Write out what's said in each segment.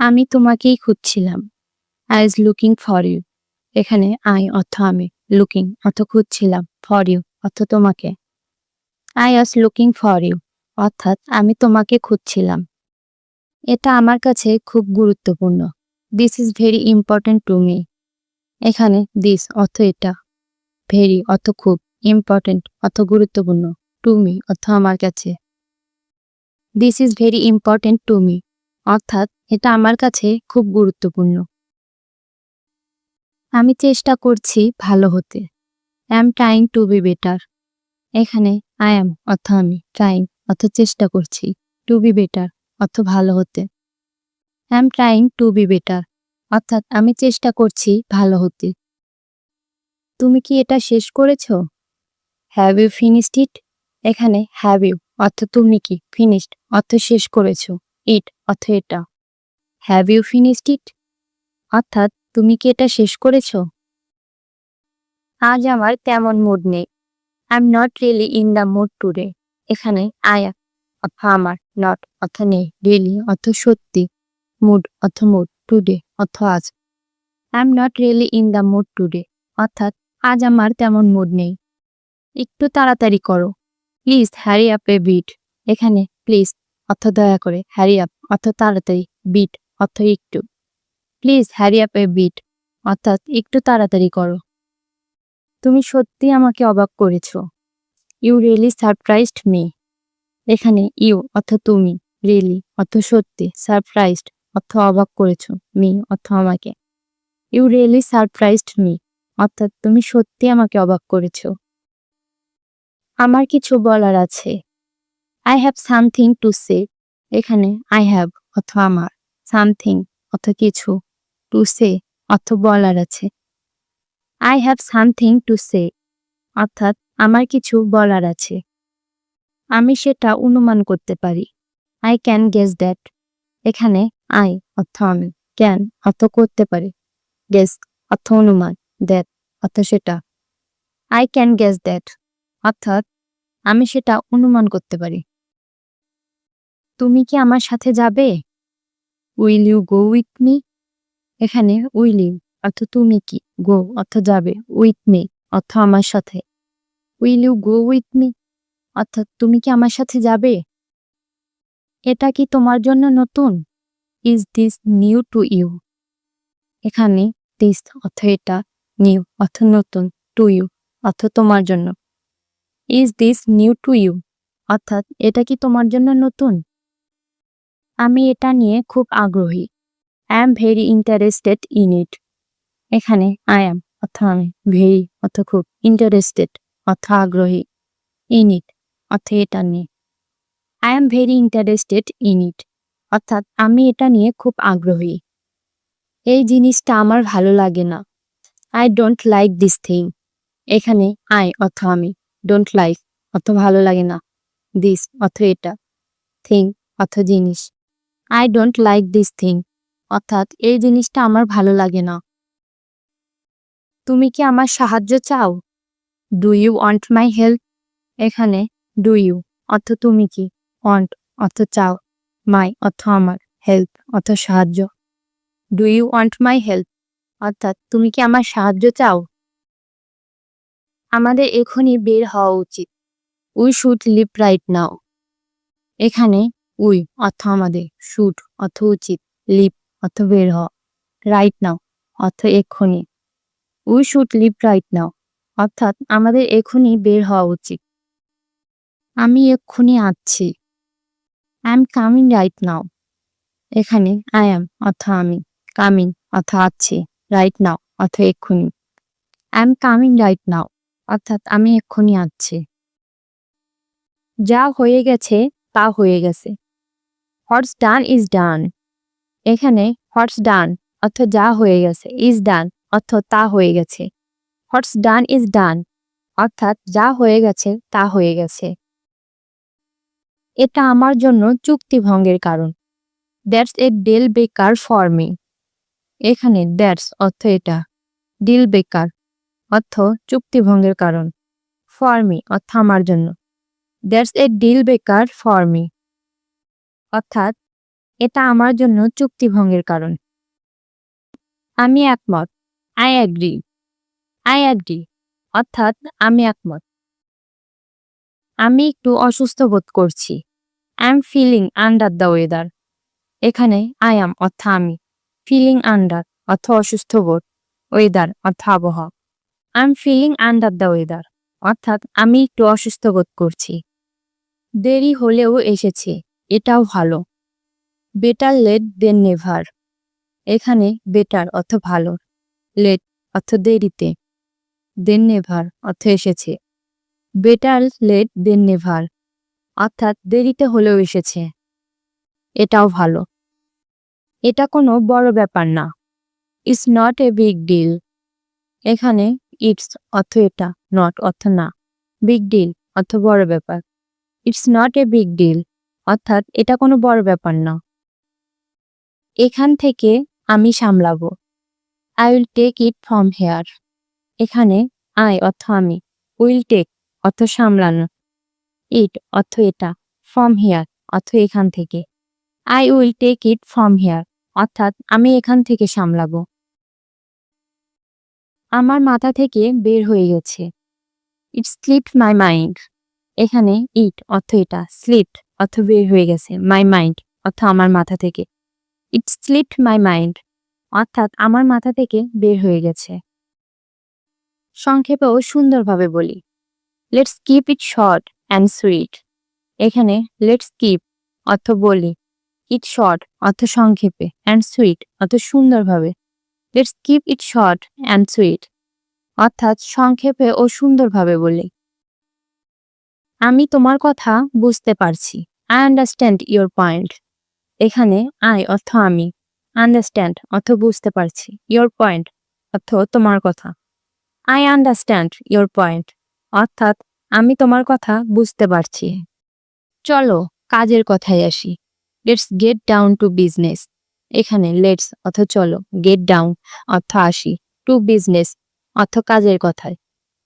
আমি তোমাকেই খুঁজছিলাম। I was looking for you. এখানে I অর্থ আমি, looking অর্থ খুঁজছিলাম, for you অর্থ তোমাকে। I was looking for you অর্থাৎ আমি তোমাকে খুঁজছিলাম। এটা আমার কাছে খুব গুরুত্বপূর্ণ। This is very important to me. এখানে this অর্থ এটা, very অর্থ খুব, important অর্থ গুরুত্বপূর্ণ, to me অর্থ আমার কাছে। This is very important to me অর্থাৎ এটা আমার কাছে খুব গুরুত্বপূর্ণ। আমি চেষ্টা করছি ভালো হতে। I am trying to be better. এখানে I am অর্থ আমি, trying অর্থ চেষ্টা করছি, to be better অর্থ ভালো হতে। I am trying to be better অর্থাৎ আমি চেষ্টা করছি ভালো হতে। তুমি কি এটা শেষ করেছো? Have you finished it? এখানে have you অর্থ তুমি কি, finished অর্থ শেষ করেছো, it অর্থ এটা। Have you finished it? অর্থাৎ তুমি কি এটা শেষ করেছো? আজ আমার তেমন মুড নেই। I'm not really in the mood today. এখানে I অর্থ আমার, not অর্থ নেই, really অর্থ সত্যি, mood অর্থ mood, today অর্থ আজ। I'm not really in the mood today অর্থাৎ আজ আমার তেমন মুড নেই। একটু তাড়াতাড়ি করো। Please hurry up a bit. এখানে please অর্থ দয়া করে, hurry up অর্থ তাড়াতাড়ি, bit অর্থ একটু। Please hurry up a bit অর্থাৎ একটু তাড়াতাড়ি করো। তুমি সত্যি আমাকে অবাক করেছো। You really surprised me. এখানে you অর্থ তুমি, really অর্থ সত্যি, surprised অর্থ অবাক করেছো, me অর্থ আমাকে। You really surprised me অর্থাৎ তুমি সত্যি আমাকে অবাক করেছো। আমার কিছু বলার আছে। I have something to say. এখানে I have অর্থ আমার, something অর্থ কিছু, to say অর্থ বলার আছে। I have something to say অর্থাৎ আমার কিছু বলার আছে। আমি সেটা অনুমান করতে পারি। I can guess that. এখানে I অর্থ আমি, can অর্থ করতে পারি, guess অর্থ অনুমান, that অর্থ সেটা। I can guess that অর্থাৎ আমি সেটা অনুমান করতে পারি। তুমি কি আমার সাথে যাবে? Will you go with me? এখানে will you অর্থ তুমি কি, go অর্থ যাবে, with me অর্থ আমার সাথে। Will you go with me অর্থাৎ তুমি কি আমার সাথে যাবে? এটা কি তোমার জন্য নতুন? Is this new to you? এখানে this অর্থ এটা, new অর্থ নতুন, to you অর্থ তোমার জন্য। Is this new to you? অর্থাৎ এটা কি তোমার জন্য নতুন? আমি এটা নিয়ে খুব আগ্রহী। I am very interested in it. এখানে I am অর্থ আমি, very অর্থ খুব, interested অর্থ আগ্রহী, in it অর্থ এটা নিয়ে। I am very interested in it অর্থাৎ আমি এটা নিয়ে খুব আগ্রহী। এই জিনিসটা আমার ভালো লাগে না। I don't like this thing. এখানে I অর্থ আমি, don't like অর্থ ভালো লাগে না, this অর্থ এটা, thing অর্থ জিনিস। I don't like this thing অর্থাৎ এই জিনিসটা আমার ভালো লাগে না। তুমি কি আমার সাহায্য চাও? Do you want my help? এখানে do you অর্থ তুমি কি, want অর্থ চাও, my অর্থ আমার, help অর্থ সাহায্য। Do you want my help অর্থাৎ তুমি কি আমার সাহায্য চাও? আমাদের এখনই বের হওয়া উচিত। We should leave right now. এখানে we অর্থ আমাদের, should অর্থ উচিত, leave অর্থ বের হওয়া, right now অর্থ এক্ষুনি। We should leave right now অর্থাৎ আমাদের এখনই বের হওয়া উচিত। আমি এক্ষুনি আসছি। I am coming right now. এখানে I am অর্থ আমি, coming অর্থ আসছি, right now অর্থ এক্ষুনি। I am coming right now অর্থাৎ আমি এক্ষুনি আসছি। যা হয়ে গেছে তা হয়ে গেছে। What's done is done. এখানে what's done অর্থ যা হয়ে গেছে, is done অর্থ তা হয়ে গেছে। What's done is done অর্থাৎ যা হয়ে গেছে তা হয়ে গেছে। এটা আমার জন্য চুক্তি ভঙ্গের কারণ। That's a deal breaker for me. এখানে that's অর্থ এটা, deal breaker অর্থ চুক্তি ভঙ্গের কারণ, for me অর্থ আমার জন্য। That's a deal breaker for me অর্থাৎ এটা আমার জন্য চুক্তিভঙ্গের কারণ। আমি একমত। I agree. আই অ্যাগ্রি অর্থাৎ আমি একমত। আমি একটু অসুস্থ বোধ করছি। I am feeling under the weather. এখানে আই অ্যাম অর্থ আমি, ফিলিং আন্ডার অর্থ অসুস্থ বোধ, ওয়েদার অর্থ আবহাওয়া। I am feeling under the weather অর্থাৎ আমি একটু অসুস্থ বোধ করছি। দেরি হলেও এসেছে, এটাও ভালো। বেটার লেট দেন নেভার। এখানে বেটার অর্থ ভালো, লেট অর্থ দেরিতে, দেন নেভার অর্থ এসেছে। বেটার লেট দেন নেভার অর্থাৎ দেরিতে হলেও এসেছে, এটাও ভালো। এটা কোনো বড় ব্যাপার না। It's not a big deal. এখানে ইটস অর্থ এটা, নট অর্থ না, বিগ ডিল অর্থ বড় ব্যাপার। It's not a big deal অর্থাৎ এটা কোনো বড় ব্যাপার না। এখান থেকে আমি সামলাবো। I will take it from here. এখানে আই অর্থ আমি, উইল টেক অর্থ সামলানো, ইট অর্থ এটা, ফ্রম হেয়ার অর্থ এখান থেকে। I will take it from here অর্থাৎ আমি এখান থেকে সামলাবো। আমার মাথা থেকে বের হয়ে গেছে। ইট স্লিপড মাই মাইন্ড। এখানে ইট অর্থ এটা, স্লিপড অর্থ বের হয়ে গেছে, মাই মাইন্ড অর্থ আমার মাথা থেকে। ইট স্লিপড মাই মাইন্ড অর্থাৎ আমার মাথা থেকে বের হয়ে গেছে। সংক্ষেপেও সুন্দরভাবে বলি। Let's keep it short and sweet. এখানে লেটস কিপ অর্থ বলি, ইট শর্ট অর্থ সংক্ষেপে, অ্যান্ড সুইট অর্থ সুন্দরভাবে। Let's keep it short and sweet অর্থাৎ সংক্ষেপে ও সুন্দরভাবে বলি। আমি তোমার কথা বুঝতে পারছি। I understand your point. এখানে আই অর্থ আমি, আন্ডারস্ট্যান্ড অর্থ বুঝতে পারছি, ইয়োর পয়েন্ট অর্থ তোমার কথা। আই আন্ডারস্ট্যান্ড ইয়োর পয়েন্ট অর্থাৎ আমি তোমার কথা বুঝতে পারছি। চলো কাজের কথায় আসি। Let's get down to business. এখানে লেটস অর্থ চলো, গেট ডাউন অর্থ আসি, টু বিজনেস অর্থ কাজের কথায়।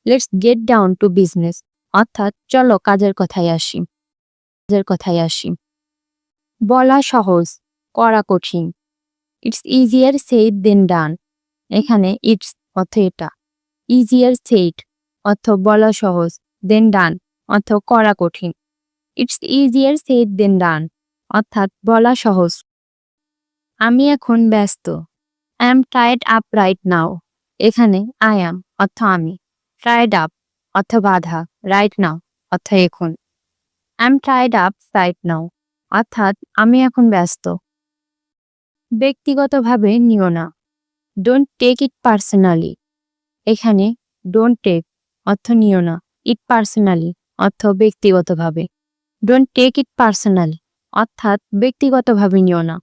Let's get down to business অর্থাৎ চলো কাজের কথায় আসি। কাজের কথায় আসি। বলা সহজ, করা কঠিন। ইটস ইজিয়ার সেড দেন ডান। এখানে ইটস অর্থ এটা, ইজিয়ার সেড অর্থ বলা সহজ, দেন ডান অর্থ করা কঠিন। ইটস ইজিয়ার সেড দেন ডান অর্থাৎ বলা সহজ। আমি এখন ব্যস্ত। I am tired up right নাও। এখানে আই অ্যাম অর্থ আমি, টায়ার্ড আপ অর্থ বাধা, রাইট নাও অর্থ এখন। I am tired up right now অর্থাৎ আমি এখন ব্যস্ত। ব্যক্তিগতভাবে নিও না। Don't take it personally. এখানে ডোন্ট টেক অর্থ নিও না, ইট পার্সোনালি অর্থ ব্যক্তিগতভাবে। ডোন্ট টেক ইট পার্সোনালি অর্থাৎ ব্যক্তিগতভাবে নিও না।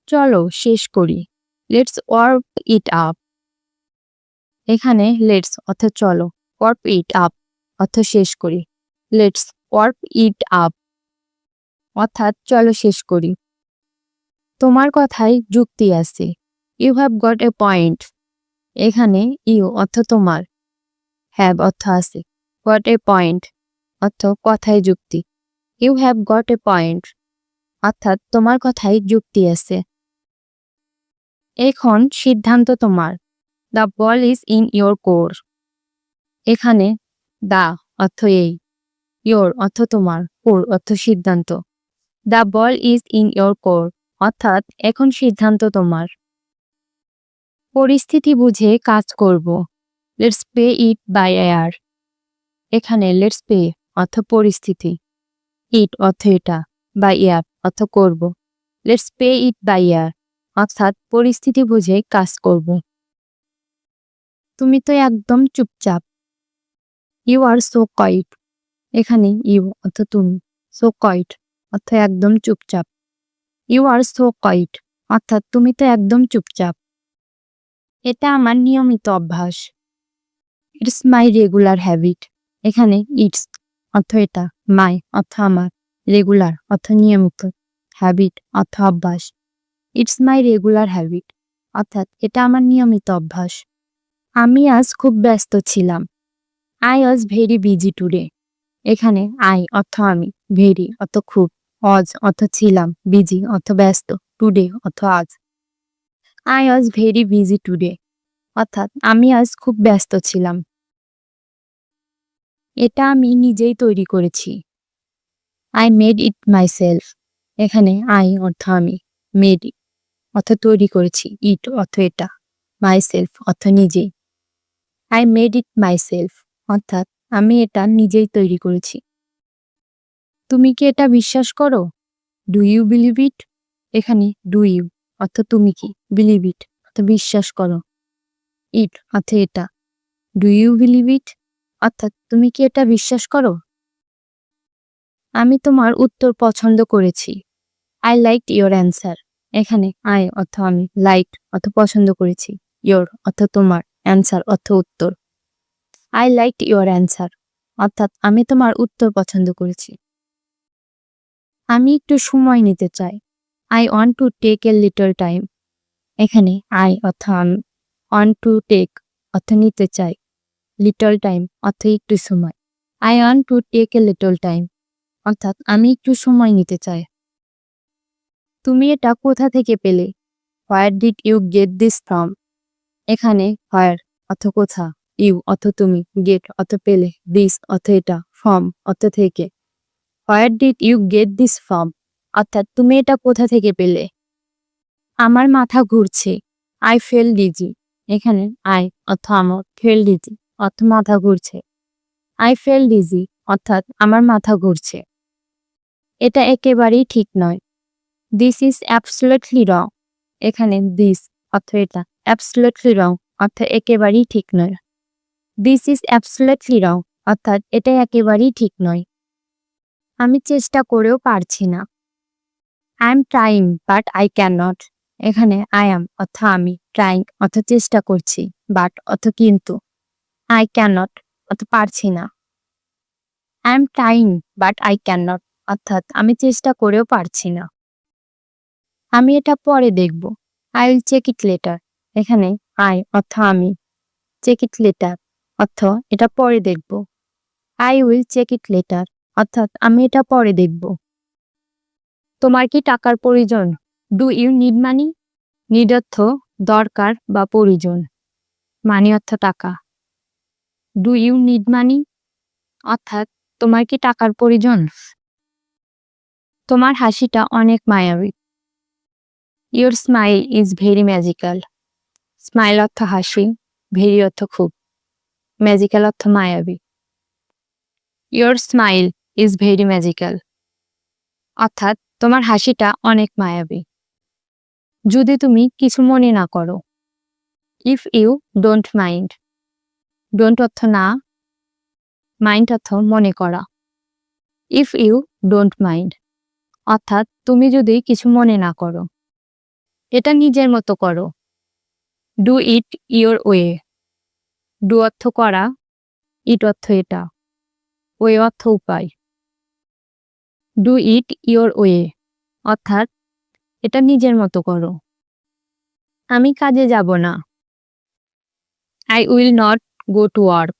চলো শেষ করি। Let's warp it up. এখানে লেটস অর্থ চলো, ওয়ার্প ইট আপ অর্থ শেষ করি। লেটস ওয়ার্প ইট আপ অর্থাৎ চলো শেষ করি। তোমার কথায় যুক্তি আছে। You have got a point. এখানে ইউ অর্থ তোমার, হ্যাভ অর্থ আছে, গট এ পয়েন্ট অর্থ কথায় যুক্তি। You have got a point অর্থাৎ তোমার কথায় যুক্তি আছে। এখন সিদ্ধান্ত তোমার। The ball is in your court. এখানে দা অর্থ এই, ইয়োর অর্থ তোমার, কোর অর্থ সিদ্ধান্ত। The ball is in your court অর্থাৎ এখন সিদ্ধান্ত তোমার। পরিস্থিতি বুঝে কাজ করব। Let's pay it by air. এখানে লেটস পে অর্থ পরিস্থিতি, ইট অর্থ এটা, বাই এয়ার অর্থ করব। Let's pay it by air অর্থাৎ পরিস্থিতি বুঝে কাজ করব। তুমি তো একদম চুপচাপ। You are so quiet. এখানে ইউ অর্থ তুমি, সো কোয়াইট অর্থ একদম চুপচাপ। ইউ আর সো কোয়াইট অর্থাৎ তুমি তো একদম চুপচাপ। এটা আমার নিয়মিত অভ্যাস। It's my regular habit. এখানে ইটস অর্থ এটা, মাই অর্থ আমার, রেগুলার অর্থ নিয়মিত, হ্যাবিট অর্থ অভ্যাস। ইটস মাই রেগুলার হ্যাবিট অর্থাৎ এটা আমার নিয়মিত অভ্যাস। আমি আজ খুব ব্যস্ত ছিলাম। I was very busy today. এখানে আই অর্থ আমি, ভেরি অর্থ খুব, অজ অর্থ ছিলাম, বিজি অর্থ ব্যস্ত, টুডে অর্থ আজ। I was very busy today অর্থাৎ আমি আজ খুব ব্যস্ত ছিলাম। এটা আমি নিজেই তৈরি করেছি। I made it myself. এখানে আই অর্থ আমি, মেড অর্থ তৈরি করেছি, ইট অর্থ এটা, মাইসেলফ অর্থ নিজেই। আই মেড ইট মাইসেলফ অর্থাৎ আমি এটা নিজেই তৈরি করেছি। তুমি কি এটা বিশ্বাস করো? Do you believe it? এখানে ডু ইউ অর্থ তুমি কি, বিলিভ ইট অর্থ বিশ্বাস করো, ইট অর্থ এটা, ডু ইউ বিলিভ ইট অর্থাৎ তুমি কি এটা বিশ্বাস করো? আমি তোমার উত্তর পছন্দ করেছি। I like your answer. এখানে আই অর্থ আমি, লাইক অর্থ পছন্দ করেছি, ইয়োর অর্থ তোমার, অ্যান্সার অর্থ উত্তর। আই লাইক ইয়োর অ্যান্সার অর্থাৎ আমি তোমার উত্তর পছন্দ করেছি। আমি একটু সময় নিতে চাই। I want to take a little time. এখানে আই অর্থ আমি, ওয়ান্ট টু টেক অর্থ নিতে চাই, লিটল টাইম অর্থ একটু সময়। I want to take a little time অর্থাৎ আমি একটু সময় নিতে চাই। তুমি এটা কোথা থেকে পেলে? Where did you get this from? এখানে হোয়ার অর্থ কোথা, ইউ অর্থ তুমি, গেট অর্থ পেলে, দিস অর্থ এটা, ফ্রম অর্থ থেকে। Where did you get this from অর্থাৎ তুমি এটা কোথা থেকে পেলে? আমার মাথা ঘুরছে। I feel dizzy. এখানে আই অর্থ আমার, ফেল ডিজি অর্থ মাথা ঘুরছে। আই ফেল ডিজি অর্থাৎ আমার মাথা ঘুরছে। এটা একেবারেই ঠিক নয়। দিস ইজ অ্যাবসলিউটলি রং। এখানে দিস অর্থ এটা, অ্যাবসলিউটলি রং অর্থ একেবারেই ঠিক নয়। দিস ইজ অ্যাবসলিউটলি রং অর্থাৎ এটা একেবারেই ঠিক নয়। আমি চেষ্টা করেও পারছি না। I am trying but I can not. এখানে আই অ্যাম অর্থ আমি, ট্রাইং অর্থ চেষ্টা করছি, বাট অর্থ কিন্তু, আই ক্যান নট অর্থ পারছি না। I am trying but I can not অর্থাৎ আমি চেষ্টা করেও পারছি না। আমি এটা পরে দেখব। I will check it later. এখানে আই অর্থ আমি, চেক ইট লেটার অর্থ এটা পরে দেখব। I will check it later অর্থাৎ আমি এটা পরে দেখব। তোমার কি টাকার প্রয়োজন? Do you need money? Need অর্থ দরকার বা প্রয়োজন, মানি অর্থ টাকা। ডু ইউ নিড মানি অর্থাৎ তোমার কি টাকার প্রয়োজন? তোমার হাসিটা অনেক মায়াবী। Your smile is very magical. Smile অর্থ হাসি, ভেরি অর্থ খুব, ম্যাজিক্যাল অর্থ মায়াবী। Your smile is very magical অর্থাৎ তোমার হাসিটা অনেক মায়াবী। যদি তুমি কিছু মনে না করো। If you don't mind. Don't অর্থ না, মাইন্ড অর্থ মনে করা। ইফ ইউ ডোন্ট মাইন্ড অর্থাৎ তুমি যদি কিছু মনে না করো। এটা নিজের মতো করো। Do it your way. Do অর্থ করা, ইট অর্থ এটা, ওয়ে অর্থ উপায়। ডু ইট ইয়োর ওয়ে অর্থাৎ এটা নিজের মতো করো। আমি কাজে যাব না। I will not go to work.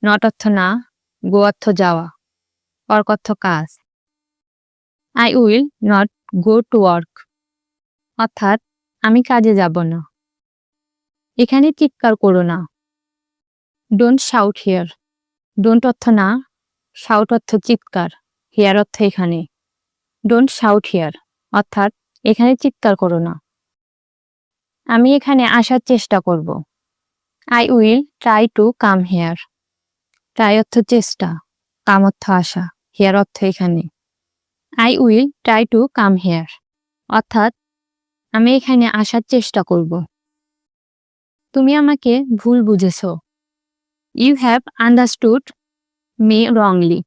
Not অর্থ না, গো অর্থ যাওয়া, ওয়ার্ক অর্থ কাজ। I will not go to work অর্থাৎ আমি কাজে যাব না। এখানে চিৎকার করো না। Don't shout here. ডোন্ট অর্থ না, শাউট অর্থ চিৎকার, হিয়ার অর্থ এখানে। ডোন্ট শাউট হিয়ার অর্থাৎ এখানে চিৎকার করো না। আমি এখানে আসার চেষ্টা করব। I will try to come here. Try অর্থ চেষ্টা, কাম অর্থ আসা, হিয়ার অর্থ এখানে। I will try to come here অর্থাৎ আমি এখানে আসার চেষ্টা করব। তুমি আমাকে ভুল বুঝেছ। You have understood me wrongly.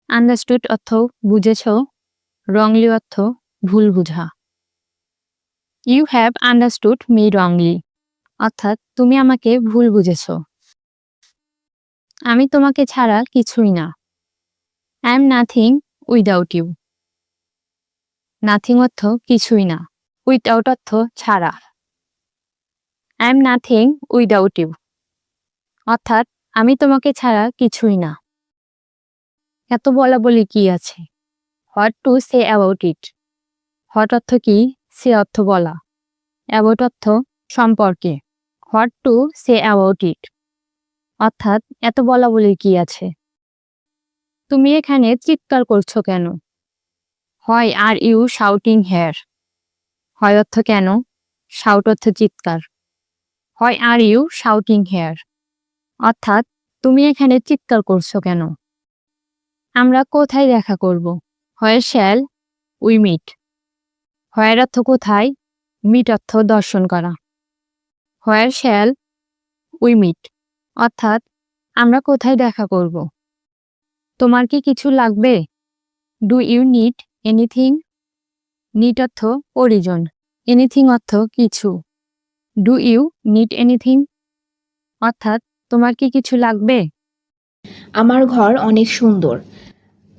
Understood অর্থ বুঝেছ, রংলি অর্থ ভুল বুঝা। You have understood me wrongly অর্থাৎ তুমি আমাকে ভুল বুঝেছ। আমি তোমাকে ছাড়া কিছুই না। I am nothing without you. Nothing অর্থ কিছুই না, উইদাউট অর্থ ছাড়া। I am nothing without you অর্থাৎ আমি তোমাকে ছাড়া কিছুই না। এত বলা বলি কি আছে? What to say about it. What অর্থ কি, সে অর্থ বলা, অ্যাবাউট অর্থ সম্পর্কে, what to say about it অর্থাৎ এত বলা বলি কি আছে। তুমি এখানে চিৎকার করছো কেন। হয় আর ইউ শাউটিং হেয়ার। হয় অর্থ কেন, শাউট অর্থ চিৎকার, হয় আর ইউ শাউটিং হেয়ার অর্থাৎ তুমি এখানে চিৎকার করছো কেন। আমরা কোথায় দেখা করব। হয় শ্যাল উই মিট। হয়ের অর্থ কোথায়, মিট অর্থ দর্শন করা। হোয়ার শ্যাল উই মিট অর্থাৎ আমরা কোথায় দেখা করব। তোমার কি কিছু লাগবে। Do you need anything. Need অর্থ প্রয়োজন, এনিথিং অর্থ কিছু। ডু ইউ নিড এনিথিং অর্থাৎ তোমার কি কিছু লাগবে। আমার ঘর অনেক সুন্দর।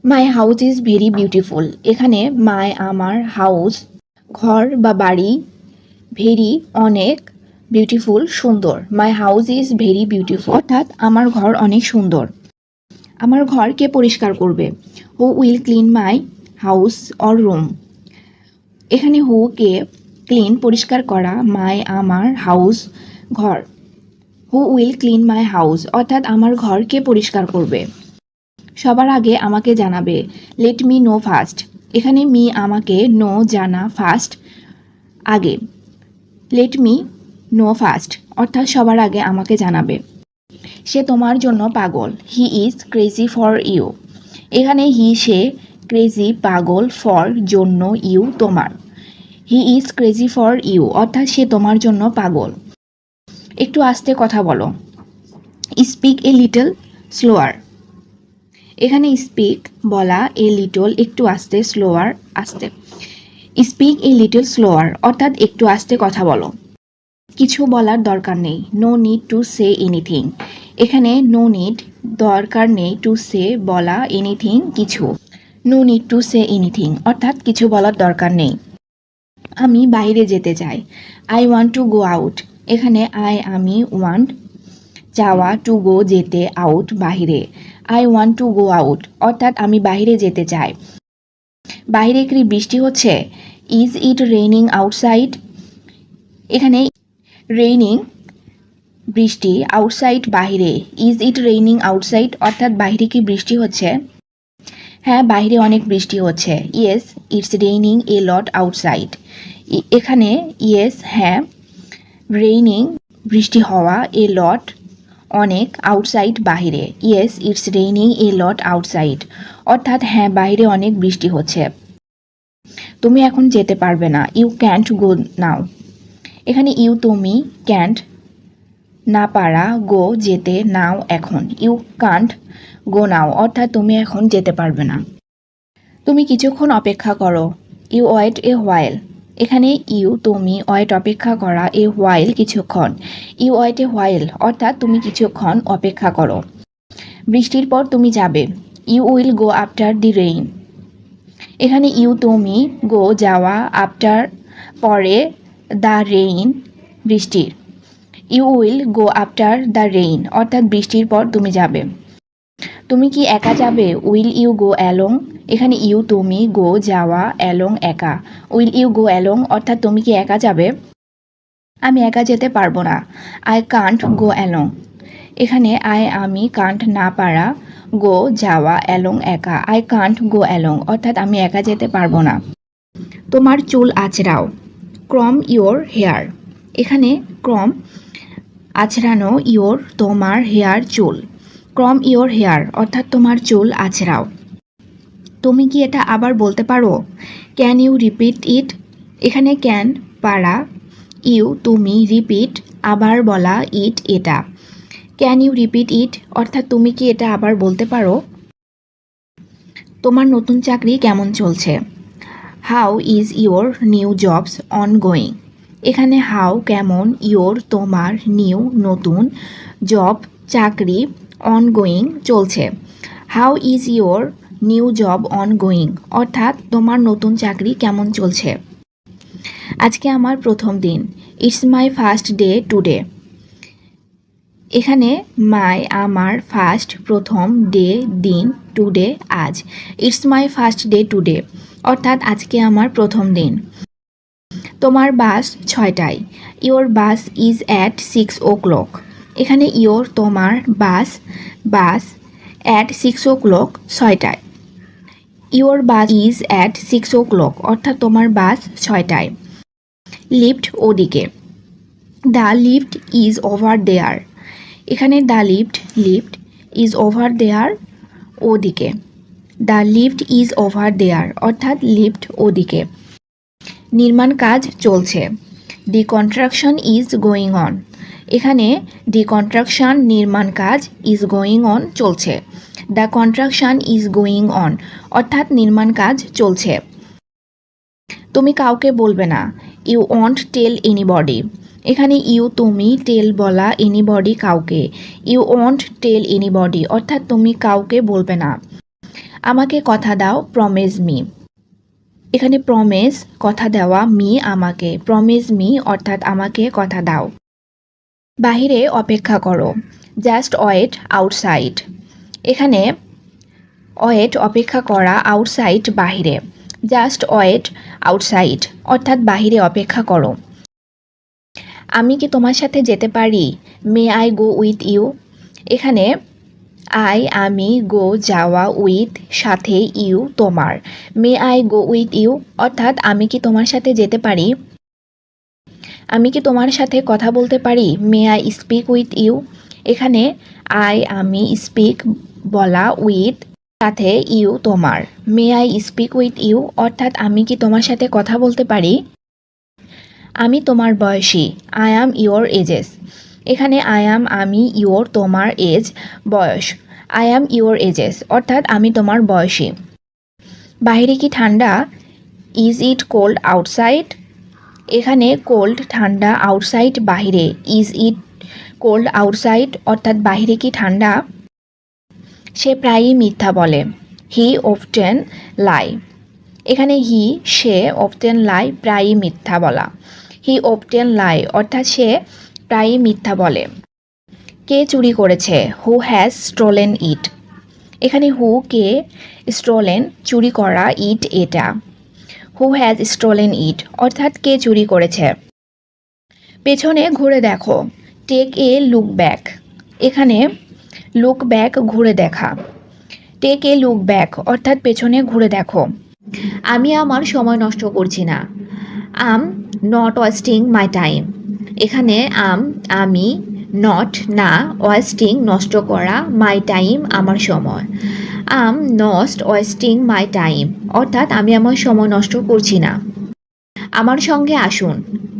My house is very beautiful. এখানে মাই আমার, হাউস ঘর বা বাড়ি, ভেরি অনেক, বিউটিফুল সুন্দর। My house is very beautiful অর্থাৎ আমার ঘর অনেক সুন্দর। আমার ঘর কে পরিষ্কার করবে। Who will clean my house or room. এখানে হু কে, ক্লিন পরিষ্কার করা, মাই আমার, হাউস ঘর। Who will clean my house অর্থাৎ আমার ঘর কে পরিষ্কার করবে। সবার আগে আমাকে জানাবে। Let me know first. এখানে মি আমাকে, নো জানা, ফার্স্ট আগে। লেট মি নো ফার্স্ট অর্থাৎ সবার আগে আমাকে জানাবে। সে তোমার জন্য পাগল। He is crazy for you. এখানে হি সে, ক্রেজি পাগল, ফর জন্য, ইউ তোমার। He is crazy for you অর্থাৎ সে তোমার জন্য পাগল। একটু আস্তে কথা বলো। Speak a little slower. এখানে স্পিক বলা, এ লিটল একটু আস্তে, স্লোয়ার আস্তে। স্পিক এ লিটল স্লোয়ার অর্থাৎ একটু আস্তে কথা বলো। কিছু বলার দরকার নেই। No need to say anything. এখানে নো নিড দরকার নেই, টু সে বলা, এনিথিং কিছু। No need to say anything অর্থাৎ কিছু বলার দরকার নেই। আমি বাইরে যেতে চাই। I want to go out. এখানে আমি, ওয়ান্ট যাওয়া, টু গো যেতে, আউট বাহিরে। I want to go out অর্থাৎ আমি বাইরে যেতে চাই। বাইরে কি বৃষ্টি হচ্ছে। Is it raining outside. এখানে রেইনিং বৃষ্টি, আউটসাইড বাহিরে। ইজ ইট রেইনিং আউটসাইড অর্থাৎ বাইরে কি বৃষ্টি হচ্ছে। হ্যাঁ বাইরে অনেক বৃষ্টি হচ্ছে। Yes it's raining A lot outside. এখানে ইয়েস হ্যাঁ, রেইনিং বৃষ্টি হওয়া, এ লট অনেক, আউটসাইড বাহিরে। Yes it's raining A lot outside অর্থাৎ হ্যাঁ বাইরে অনেক বৃষ্টি হচ্ছে। তুমি এখন যেতে পারবে না। ইউ ক্যান্ট গো নাও। এখানে ইউ তুমি, ক্যান্ট না পারা, গো যেতে, নাও এখন। ইউ কান্ট গো নাও অর্থাৎ তুমি এখন যেতে পারবে না। তুমি কিছুক্ষণ অপেক্ষা করো। You wait a while. এখানে ইউ তুমি, ওয়েট অপেক্ষা করা, এ হোয়াইল কিছুক্ষণ। ইউ ওয়েট এ হোয়াইল অর্থাৎ তুমি কিছুক্ষণ অপেক্ষা করো। বৃষ্টির পর তুমি যাবে। You will go after the rain. এখানে ইউ তুমি, গো যাওয়া, আফটার পরে, দ্য রেইন বৃষ্টির। You will go after the rain অর্থাৎ বৃষ্টির পর তুমি যাবে। তুমি কি একা যাবে। Will you go along. এখানে ইউ তুমি, গো যাওয়া, অ্যালং একা। উইল ইউ গো অ্যালং অর্থাৎ তুমি কি একা যাবে। আমি একা যেতে পারবো না। I can't go along. এখানে আমি, কান্ট না পারা, গো যাওয়া, অ্যালং একা। আই কান্ট গো অ্যালং অর্থাৎ আমি একা যেতে পারবো না। তোমার চুল আঁচড়াও। ক্রম ইয়োর হেয়ার। এখানে ক্রম আঁচড়ানো, ইয়োর তোমার, হেয়ার চুল। ক্রম ইয়োর হেয়ার অর্থাৎ তোমার চুল আঁচড়াও। তুমি কি এটা আবার বলতে পারো। Can you repeat it. এখানে ক্যান পারা, ইউ তুমি, রিপিট আবার বলা, ইট এটা। ক্যান ইউ রিপিট ইট অর্থাৎ তুমি কি এটা আবার বলতে পারো। তোমার নতুন চাকরি কেমন চলছে। How is your new jobs on going. এখানে হাউ কেমন, ইয়োর তোমার, নিউ নতুন, জব চাকরি, অন গোয়িং চলছে। How is your new job on going অর্থাৎ তোমার নতুন চাকরি কেমন চলছে। আজকে আমার প্রথম দিন। It's my first day today. এখানে মাই আমার ফার্স্ট প্রথম ডে দিন টুডে আজ। It's my first day today অর্থাৎ আজকে আমার প্রথম দিন। তোমার বাস 6টায়। Your bus is at 6 o'clock। এখানে ইয়োর তোমার বাস অ্যাট 6 o'clock 6টায়। Your bus is at 6 o'clock অর্থাৎ তোমার বাস 6টায়। লিফট ওদিকে। The lift is over there. এখানে the lift is over there ওদিকে। The lift is over there অর্থাৎ লিফট ওদিকে। নির্মাণ কাজ চলছে। The construction is going on. এখানে দি কনস্ট্রাকশন নির্মাণ কাজ ইজ গোয়িং অন চলছে। The construction is going on অর্থাৎ নির্মাণ কাজ চলছে। তুমি কাউকে বলবে না। You won't tell anybody. এখানে ইউ তুমি, টেল বলা, এনিবডি কাউকে। ইউ ওয়ন্ট টেল এনিবডি অর্থাৎ তুমি কাউকে বলবে না। আমাকে কথা দাও, প্রমিস মি। এখানে প্রমিস কথা দেওয়া, মি আমাকে, প্রমিস মি অর্থাৎ আমাকে কথা দাও। বাহিরে অপেক্ষা করো। Just wait outside. এখানে ওয়েট অপেক্ষা করা, আউটসাইড বাহিরে। জাস্ট ওয়েট আউটসাইড অর্থাৎ বাহিরে অপেক্ষা করো। আমি কি তোমার সাথে যেতে পারি? May I go with you. এখানে আমি, গো যাওয়া, উইথ সাথে, ইউ তোমার। May I go with you অর্থাৎ আমি কি তোমার সাথে যেতে পারি? আমি কি তোমার সাথে কথা বলতে পারি? May I speak with you. এখানে আমি, স্পিক বলা, উইথ সাথে, ইউ তোমার। May I speak with you অর্থাৎ আমি কি তোমার সাথে কথা বলতে পারি? আমি তোমার বয়সী। I am your ages. এখানে আমি, ইয়োর তোমার, এজ বয়স। আই অ্যাম ইয়োর এজেস অর্থাৎ আমি তোমার বয়সী। বাইরে কি ঠান্ডা? Is it cold outside. এখানে কোল্ড ঠান্ডা, আউটসাইড বাহিরে। ইজ ইট কোল্ড আউটসাইড অর্থাৎ বাহিরে কি ঠান্ডা? সে প্রায়ই মিথ্যা বলে। হি অফটেন লাই। এখানে সে, অফটেন লাই প্রায়ই মিথ্যা বলা। হি অফটেন লাই অর্থাৎ সে প্রায়ই মিথ্যা বলে। কে চুরি করেছে? হু হ্যাজ স্টোলেন ইট। এখানে হু কে, স্টোলেন চুরি করা, ইট এটা। হু হ্যাজ স্টোলেন ইট অর্থাৎ কে চুরি করেছে। পেছনে ঘুরে দেখো। Take a look back. এখানে লুক ব্যাক ঘুরে দেখা। টেক এ লুক ব্যাক অর্থাৎ পেছনে ঘুরে দেখো। আমি আমার সময় নষ্ট করছি না। আম নট ওয়েস্টিং মাই টাইম। এখানে আমি, নট না, ওয়েস্টিং নষ্ট করা, মাই টাইম আমার সময়। আম নট ওয়েস্টিং মাই টাইম অর্থাৎ আমি আমার সময় নষ্ট করছি না। আমার সঙ্গে আসুন।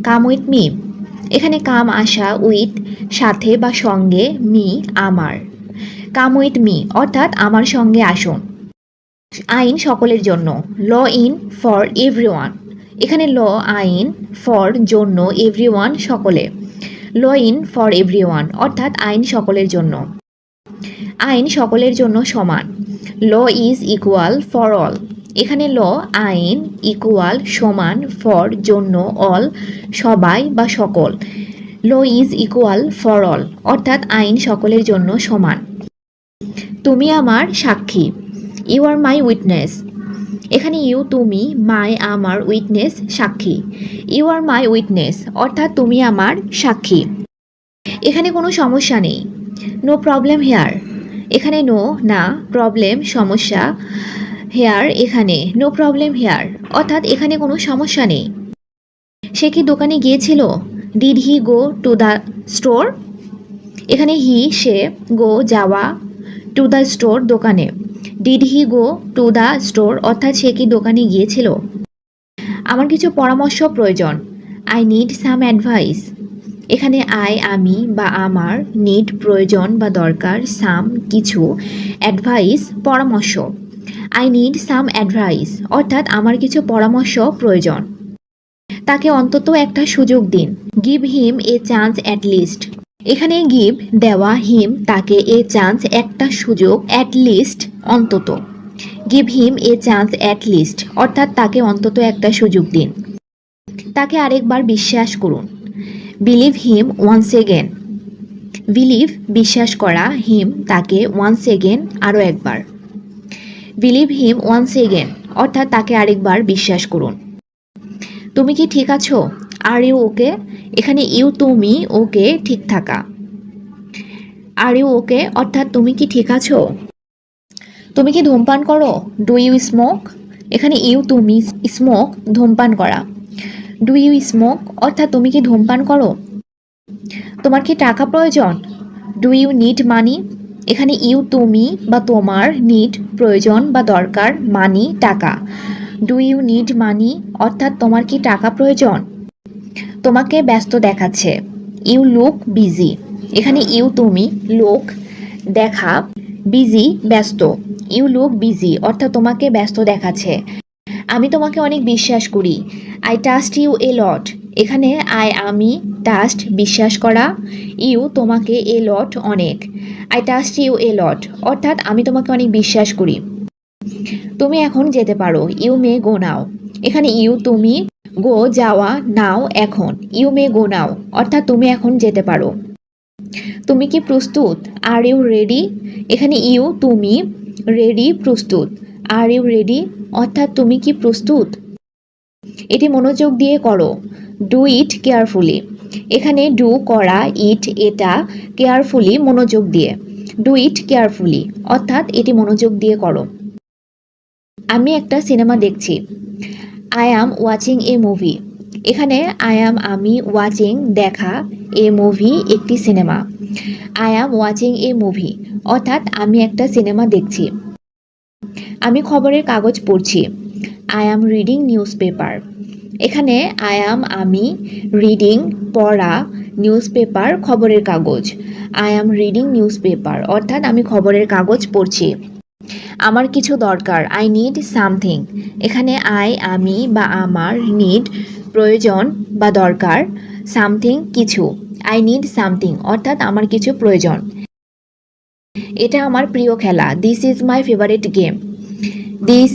Come with me. এখানে কাম আসা, উইথ সাথে বা সঙ্গে, মি আমার। কাম উইথ মি অর্থাৎ আমার সঙ্গে আসুন। আইন সকলের জন্য। Law in for everyone. এখানে ল আইন, ফর জন্য, এভরিওয়ান সকলে। ল ইন ফর এভরিওয়ান অর্থাৎ আইন সকলের জন্য। আইন সকলের জন্য সমান। Law is equal for all. এখানে ল আইন, ইকুয়াল সমান, ফর জন্য, অল সবাই বা সকল। Law is equal for all অর্থাৎ আইন সকলের জন্য সমান। তুমি আমার সাক্ষী। You are my witness. এখানে ইউ তুমি, মাই আমার, উইটনেস সাক্ষী। ইউ আর মাই উইটনেস অর্থাৎ তুমি আমার সাক্ষী। এখানে কোনো সমস্যা নেই। No problem here. এখানে নো না, প্রবলেম সমস্যা, হেয়ার এখানে, নো প্রবলেম হেয়ার অর্থাৎ এখানে কোনো সমস্যা নেই। সে কি দোকানে গিয়েছিল? Did he go to the store. এখানে সে, গো যাওয়া, টু দ্য স্টোর দোকানে। Did he go to the store অর্থাৎ সে কি দোকানে গিয়েছিল। আমার কিছু পরামর্শ প্রয়োজন। I need some advice. এখানে আমি বা আমার, নিড প্রয়োজন বা দরকার, সাম কিছু, অ্যাডভাইস পরামর্শ। আই নিড সাম অ্যাডভাইস অর্থাৎ আমার কিছু পরামর্শ প্রয়োজন। তাকে অন্তত একটা সুযোগ দিন। Give him A chance at least. এখানে গিভ দেওয়া, হিম তাকে, এ চান্স একটা সুযোগ, অ্যাট লিস্ট অন্তত। Give him A chance at least অর্থাৎ তাকে অন্তত একটা সুযোগ দিন। তাকে আরেকবার বিশ্বাস করুন। Believe him once again. Believe বিশ্বাস করা, হিম তাকে ওয়ান্স এগেন আরও একবার। বিলিভ হিম ওয়ান্স এগেন অর্থাৎ তাকে আরেকবার বিশ্বাস করুন। তুমি কি ঠিক আছো? Are you okay? এখানে ইউ তুমি, ওকে ঠিক থাকা। আর ইউ ওকে অর্থাৎ তুমি কি ঠিক আছো? তুমি কি ধূমপান করো? Do you smoke? এখানে ইউ তুমি, স্মোক ধূমপান করা। ডু ইউ স্মোক অর্থাৎ তুমি কি ধূমপান করো? তোমার কি টাকা প্রয়োজন? Do you need money? এখানে ইউ তুমি বা তোমার, নিড প্রয়োজন বা দরকার, মানি টাকা। ডু ইউ নিড মানি অর্থাৎ তোমার কি টাকা প্রয়োজন? তোমাকে ব্যস্ত দেখাচ্ছে। You look busy. এখানে ইউ তুমি, লুক দেখা, বিজি ব্যস্ত। ইউ লুক বিজি অর্থাৎ তোমাকে ব্যস্ত দেখাচ্ছে। আমি তোমাকে অনেক বিশ্বাস করি। I trust you a lot. এখানে আমি ট্রাস্ট বিশ্বাস করা, ইউ তোমাকে, এ লট অনেক। আই ট্রাস্ট ইউ এ লট অর্থাৎ আমি তোমাকে অনেক বিশ্বাস করি। তুমি এখন যেতে পারো। ইউ মে গো নাও। এখানে ইউ তুমি, গো যাওয়া, নাও এখন। ইউ মে গো নাও অর্থাৎ তুমি এখন যেতে পারো। তুমি কি প্রস্তুত? Are you ready? এখানে ইউ তুমি, রেডি প্রস্তুত। আর ইউ রেডি অর্থাৎ তুমি কি প্রস্তুত? এটি মনোযোগ দিয়ে করো। Do it carefully. এখানে ডু করা, ইট এটা, কেয়ারফুলি মনোযোগ দিয়ে। ডু ইট কেয়ারফুলি অর্থাৎ এটি মনোযোগ দিয়ে করো। আমি একটা সিনেমা দেখছি। I am watching a movie. এখানে আই অ্যাম আমি, ওয়াচিং দেখা, এ মুভি একটি cinema. I am watching a movie অর্থাৎ আমি একটা সিনেমা দেখছি। আমি খবরের কাগজ পড়ছি। I am reading news paper. এখানে আই অ্যাম আমি, রিডিং পড়া, নিউজ পেপার খবরের কাগজ। I am reading news paper অর্থাৎ আমি খবরের কাগজ পড়ছি। আমার কিছু দরকার। I need something. এখানে আমি বা আমার, নিড প্রয়োজন বা দরকার, সামথিং কিছু। আই নিড সামথিং অর্থাৎ আমার কিছু প্রয়োজন। এটা আমার প্রিয় খেলা। This is my favourite game. This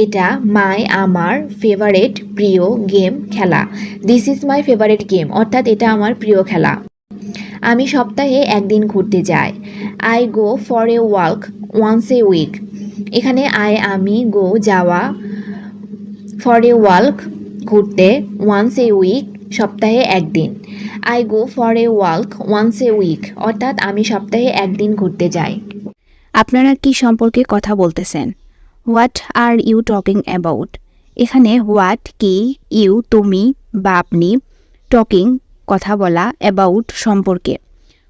এটা, মাই আমার, ফেভারিট প্রিয়, গেম খেলা। This is my favourite game অর্থাৎ এটা আমার প্রিয় খেলা। আমি সপ্তাহে একদিন ঘুরতে যাই। I go for a walk once a week. এখানে আমি, গো যাওয়া, ফর এ ওয়াক ঘুরতে, ওয়ান্স এ উইক সপ্তাহে একদিন। I go for a walk once a week অর্থাৎ আমি সপ্তাহে একদিন ঘুরতে যাই। আপনারা কি সম্পর্কে কথা বলতেছেন? What are you talking about? এখানে হোয়াট কি, ইউ তুমি বা আপনি, টকিং কথা বলা, অ্যাবাউট সম্পর্কে।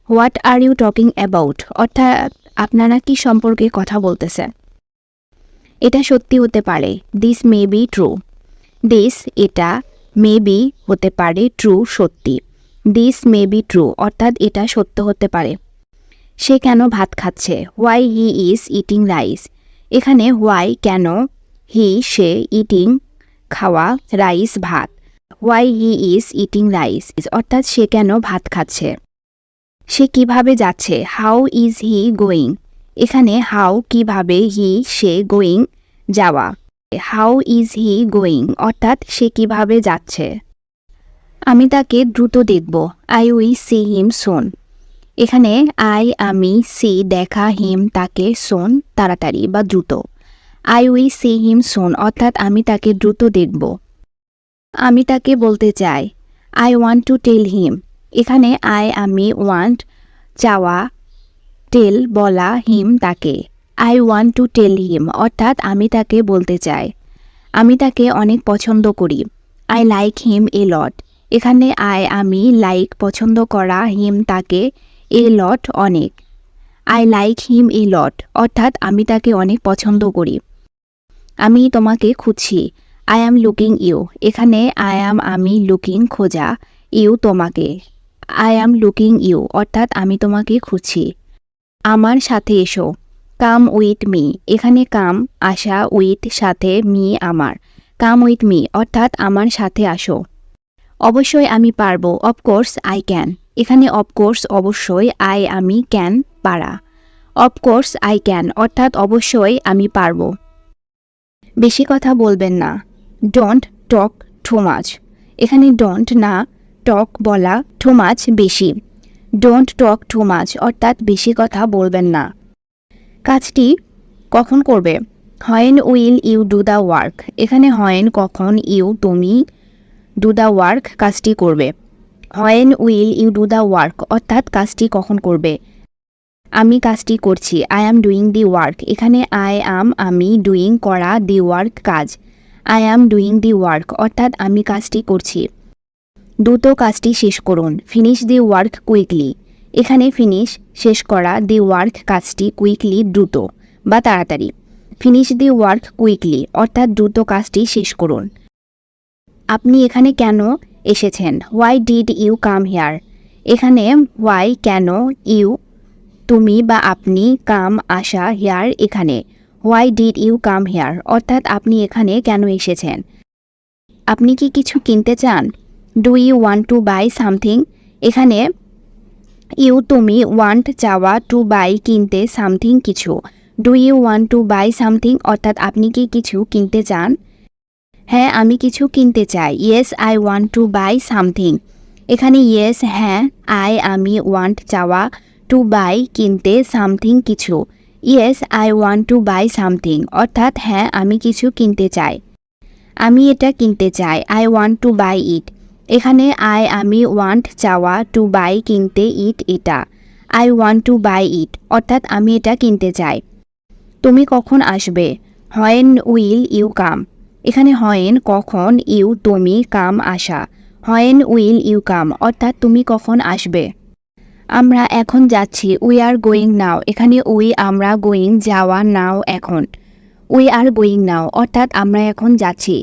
What are you talking about অর্থাৎ আপনারা কি সম্পর্কে কথা বলতেছেন? এটা সত্যি হতে পারে। This may be true. This এটা, মে বি হতে পারে, ট্রু সত্যি। দিস মে বি ট্রু অর্থাৎ এটা সত্য হতে পারে। সে কেন ভাত খাচ্ছে? Why he is eating rice. এখানে হোয়াই কেন, হি সে, ইটিং খাওয়া, রাইস ভাত। Why he is eating rice অর্থাৎ সে কেন ভাত খাচ্ছে। সে কিভাবে যাচ্ছে? How is he going. এখানে হাউ কিভাবে, হি সে, গোয়িং যাওয়া। হাউ ইজ হি গোয়িং অর্থাৎ সে কিভাবে যাচ্ছে। আমি তাকে দ্রুত দেখব। আই উইল সি হিম সুন। এখানে আমি সি দেখা, হিম তাকে, সোন তাড়াতাড়ি বা দ্রুত। আই উইল সি হিম সোন অর্থাৎ আমি তাকে দ্রুত দেখব। আমি তাকে বলতে চাই। আই ওয়ান্ট টু টেল হিম। এখানে আমি ওয়ান্ট চাওয়া, টেল বলা, হিম তাকে। আই ওয়ান্ট টু টেল হিম অর্থাৎ আমি তাকে বলতে চাই। আমি তাকে অনেক পছন্দ করি। I like him A lot. এখানে আমি লাইক পছন্দ করা, হিম তাকে, এ লট অনেক। আই লাইক হিম এ লট অর্থাৎ আমি তাকে অনেক পছন্দ করি। আমি তোমাকে খুঁজছি। I am looking you. এখানে আমি লুকিং খোঁজা, ইউ তোমাকে। আই অ্যাম লুকিং ইউ অর্থাৎ আমি তোমাকে খুঁজছি। আমার সাথে এসো। Come with me. এখানে কাম আসা, উইথ সাথে, মি আমার। কাম উইথ মি অর্থাৎ আমার সাথে আসো। অবশ্যই আমি পারবো। Of course I can. এখানে অফকোর্স অবশ্যই, আমি ক্যান পারা। অফকোর্স আই ক্যান অর্থাৎ অবশ্যই আমি পারবো। বেশি কথা বলবেন না। Don't talk too much. এখানে ডোন্ট না, টক বলা, টু মাচ বেশি। ডোন্ট টক টু মাচ অর্থাৎ বেশি কথা বলবেন না। কাজটি কখন করবে? When will you do the work. এখানে হোয়েন কখন, ইউ তুমি, ডু দ্য ওয়ার্ক কাজটি করবে। When will you do the work অর্থাৎ কাজটি কখন করবে। আমি কাজটি করছি, I am doing the work. এখানে আই অ্যাম আমি, ডুইং করা, দি ওয়ার্ক কাজ। I am doing the work অর্থাৎ আমি কাজটি করছি। দ্রুত কাজটি শেষ করুন, ফিনিশ দি ওয়ার্ক কুইকলি। এখানে ফিনিশ শেষ করা, দি ওয়ার্ক কাজটি, কুইকলি দ্রুত বা তাড়াতাড়ি। ফিনিশ দি ওয়ার্ক কুইকলি অর্থাৎ দ্রুত কাজটি শেষ করুন। আপনি এখানে কেন এসেছেন? Why did you come here. এখানে হোয়াই কেন, ইউ তুমি বা আপনি, কাম আসা, হিয়ার এখানে। Why did you come here অর্থাৎ আপনি এখানে কেন এসেছেন। আপনি কি কিছু কিনতে চান? Do you want to buy something. এখানে ইউ তুমি, ওয়ান্ট চাওয়া, টু বাই কিনতে, সামথিং কিছু। Do you want to buy something অর্থাৎ আপনি কি কিছু কিনতে চান? হ্যাঁ আমি কিছু কিনতে চাই। Yes I want to buy something. এখানে ইয়েস হ্যাঁ, আই আমি, ওয়ান্ট চাওয়া, টু বাই কিনতে, সামথিং কিছু। Yes I want to buy something অর্থাৎ হ্যাঁ আমি কিছু কিনতে চাই। আমি এটা কিনতে চাই, আই ওয়ান্ট টু বাই ইট। এখানে আই আমি, ওয়ান্ট চাওয়া, টু বাই কিনতে, ইট এটা। I want to buy it অর্থাৎ আমি এটা কিনতে চাই। তুমি কখন আসবে? When will you come. এখানে হোয়েন কখন, ইউ তুমি, কাম আসা। হোয়েন উইল ইউ কাম অর্থাৎ তুমি কখন আসবে। আমরা এখন যাচ্ছি, উই আর গোয়িং নাও। এখানে উই আমরা, গোয়িং যাওয়া, নাও এখন। উই আর গোয়িং নাও অর্থাৎ আমরা এখন যাচ্ছি।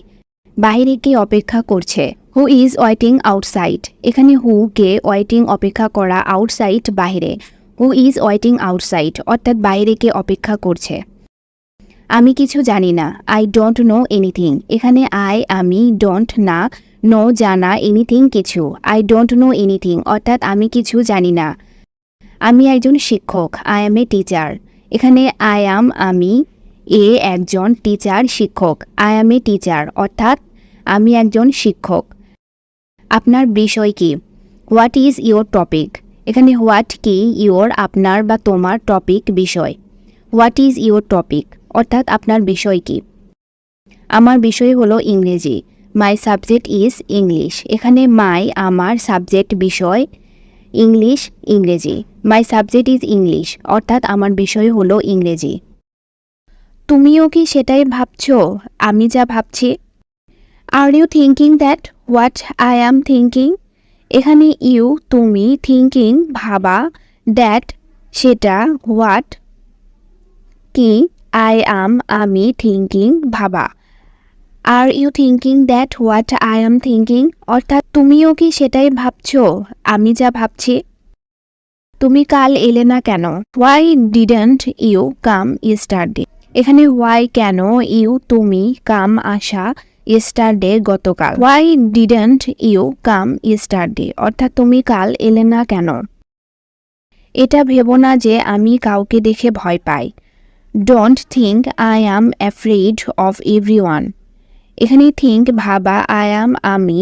বাইরে কে অপেক্ষা করছে? Who is waiting outside. এখানে হু কে, ওয়েটিং অপেক্ষা করা, আউটসাইড বাহিরে। হু ইজ ওয়েটিং আউটসাইড অর্থাৎ বাইরে কে অপেক্ষা করছে। আমি কিছু জানি না, আই ডোন্ট নো এনিথিং। এখানে আই আমি, ডোন্ট না, নো জানা, এনিথিং কিছু। আই ডোন্ট নো এনিথিং অর্থাৎ আমি কিছু জানি না। আমি একজন শিক্ষক, আই এম এ টিচার। এখানে আই অ্যাম আমি, এ একজন, টিচার শিক্ষক। আই অ্যাম এ টিচার অর্থাৎ আমি একজন শিক্ষক। আপনার বিষয় কি? What is your topic. এখানে হোয়াট কি, ইয়োর আপনার বা তোমার, টপিক বিষয়। হোয়াট ইজ ইয়োর টপিক অর্থাৎ আপনার বিষয় কি। আমার বিষয় হলো ইংরেজি, মাই সাবজেক্ট ইজ ইংলিশ। এখানে মাই আমার, সাবজেক্ট বিষয়, ইংলিশ ইংরেজি। মাই সাবজেক্ট ইজ ইংলিশ অর্থাৎ আমার বিষয় হলো ইংরেজি। তুমিও কি সেটাই ভাবছো আমি যা ভাবছি? Are you thinking that what I am thinking. এখানে ইউ তুমি, থিঙ্কিং ভাবা, দ্যাট সেটা, হোয়াট কি, আই অ্যাম আমি, থিঙ্কিং ভাবা। Are you thinking that what I am thinking অর্থাৎ তুমিও কি সেটাই ভাবছো আমি যা ভাবছি। তুমি কাল এলে না কেন? Why didn't you come yesterday. এখানে হোয়াই কেন, ইউ তুমি, কাম আসা, ইয়েস্টারডে গতকাল। Why didn't you come yesterday অর্থাৎ তুমি কাল এলে না কেন। এটা ভেবো না যে আমি কাউকে দেখে ভয় পাই। Don't think I am afraid of everyone. এখানে থিঙ্ক ভাবা, আই অ্যাম আমি,